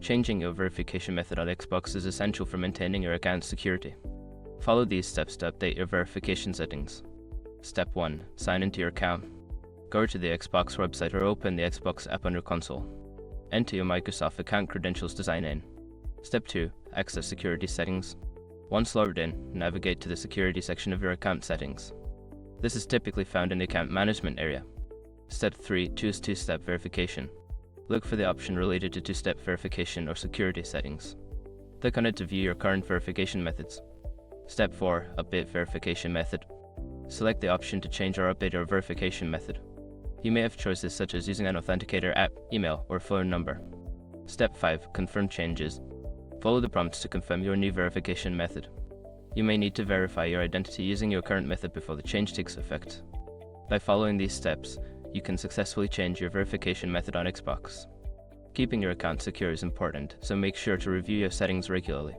Changing your verification method on Xbox is essential for maintaining your account's security. Follow these steps to update your verification settings. Step 1. Sign into your account. Go to the Xbox website or open the Xbox app on your console. Enter your Microsoft account credentials to sign in. Step 2. Access security settings. Once logged in, navigate to the security section of your account settings. This is typically found in the account management area. Step 3. Choose two-step verification. Look for the option related to two-step verification or security settings. Click on it to view your current verification methods. Step 4. Update verification method. Select the option to change or update your verification method. You may have choices such as using an authenticator app, email, or phone number. Step 5. Confirm changes. Follow the prompts to confirm your new verification method. You may need to verify your identity using your current method before the change takes effect. By following these steps, you can successfully change your verification method on Xbox. Keeping your account secure is important, so make sure to review your settings regularly.